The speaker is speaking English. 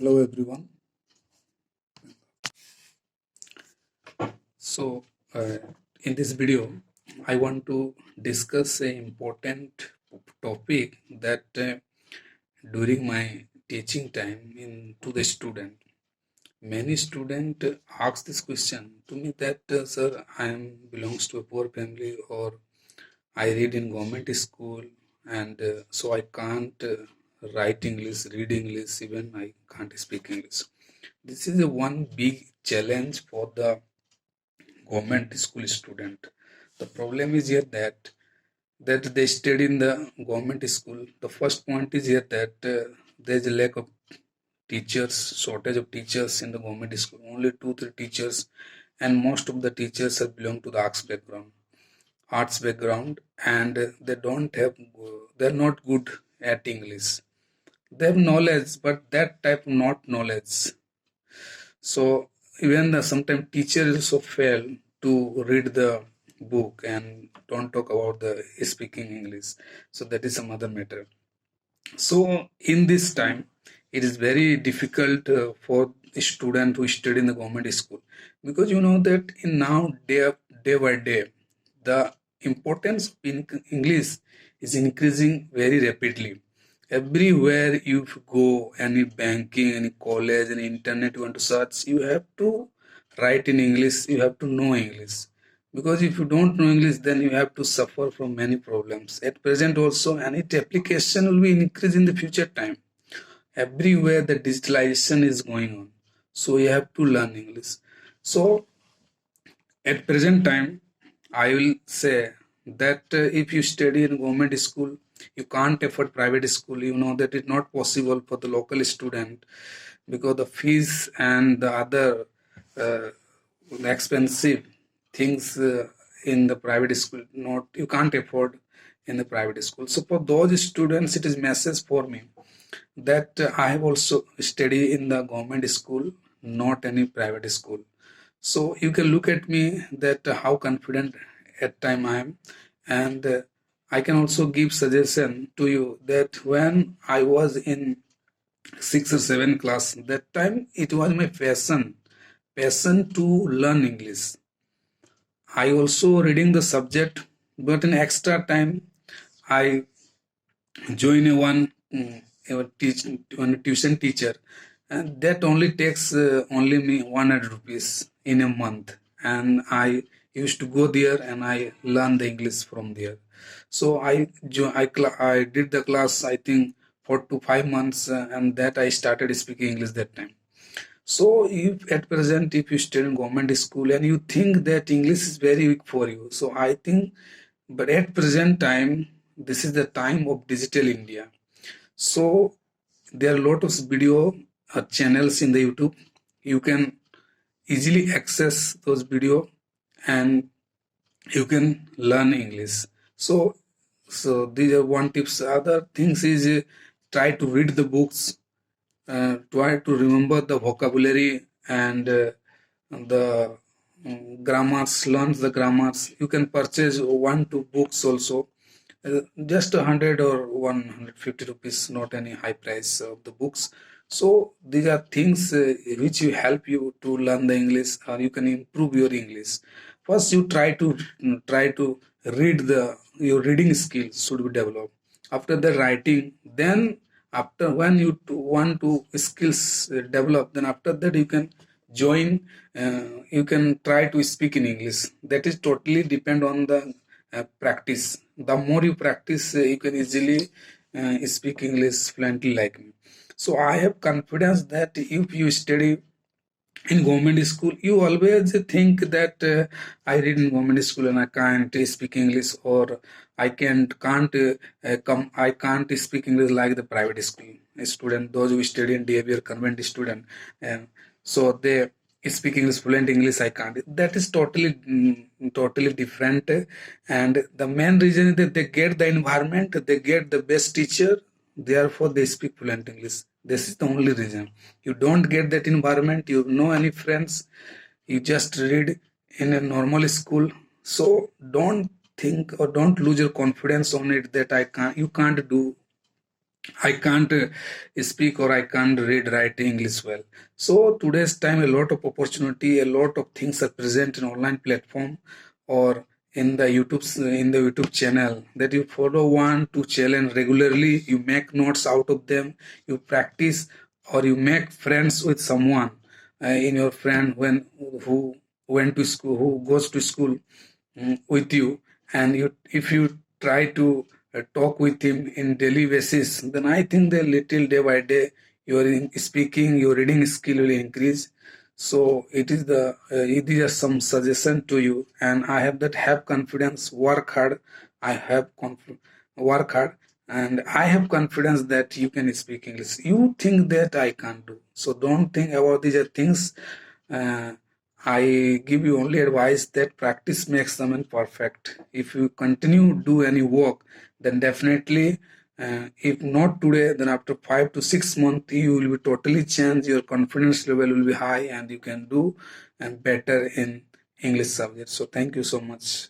Hello everyone. So, in this video, I want to discuss an important topic that during my teaching time to the student, many student ask this question to me that sir, I am belongs to a poor family or I read in government school and so I can't write English, read English, even I can't speak English. This is a one big challenge for the government school student. The problem is here that they study in the government school. The first point is here that there is a lack of teachers, shortage of teachers in the government school. Only 2-3 teachers, and most of the teachers are belong to the arts background, and they're not good at English. They have knowledge, but that type not knowledge. So even sometimes teachers also fail to read the book and don't talk about the speaking English. So that is some other matter. So in this time, it is very difficult for a student who study in the government school, because you know that in now day by day, the importance of English is increasing very rapidly. Everywhere you go, any banking, any college, any internet you want to search, you have to write in English. You have to know English, because if you don't know English, then you have to suffer from many problems at present also, and its application will be increased in the future time. Everywhere the digitalization is going on, so you have to learn English. So at present time, I will say that if you study in government school, you can't afford private school. You know that it's not possible for the local student, because the fees and the other uh, expensive things in the private school, not you can't afford in the private school. So for those students, it is message for me that I have also studied in the government school, not any private school. So you can look at me that how confident at time I am, and I can also give suggestion to you that when I was in 6 or 7 class, that time it was my passion to learn English. I also reading the subject, but in extra time I join one tuition teacher, and that only takes only me 100 rupees in a month, and I used to go there and I learn the English from there. So I did the class, I think 4 to 5 months, and that I started speaking English that time. So if at present, if you study in government school and you think that English is very weak for you, so I think, but at present time, this is the time of digital India. So there are a lot of video channels in the YouTube. You can easily access those video and you can learn English. So these are one tips. Other things is try to read the books, try to remember the vocabulary and the grammars, learn the grammars. You can purchase 1-2 books also, just 100 or 150 rupees, not any high price of the books. So these are things which will help you to learn the English, or you can improve your English. First, you try to read the your reading skills should be developed. After the writing, then after when you want to skills develop, then after that you can join. You can try to speak in English. That is totally depend on the practice. The more you practice, you can easily speak English fluently like me. So I have confidence that if you study in government school, you always think that I read in government school and I can't speak English, or I can't speak English like the private school student, those who study in DAV convent student, and so they speak English fluent English. I can't. That is totally different, and the main reason is that they get the environment, they get the best teacher, therefore they speak fluent English. This is the only reason. You don't get that environment, you know any friends, you just read in a normal school. So don't think or don't lose your confidence on it that I can't, you can't do I can't speak or I can't write English well. So today's time, a lot of opportunity, a lot of things are present in online platform or in the YouTube channel that you follow one to challenge regularly. You make notes out of them. You practice or you make friends with someone in your friend who went to school, who goes to school with you, and if you try to talk with him in daily basis, then I think that little day by day your speaking, your reading skill will increase. So it is some suggestion to you, and I have that have confidence, work hard. I have work hard, and I have confidence that you can speak English. You think that I can't do, so don't think about these things. uh, I give you only advice that practice makes someone perfect. If you continue do any work, then definitely, if not today, then after 5 to 6 months, you will be totally changed. Your confidence level will be high, and you can do and better in English subject. So thank you so much.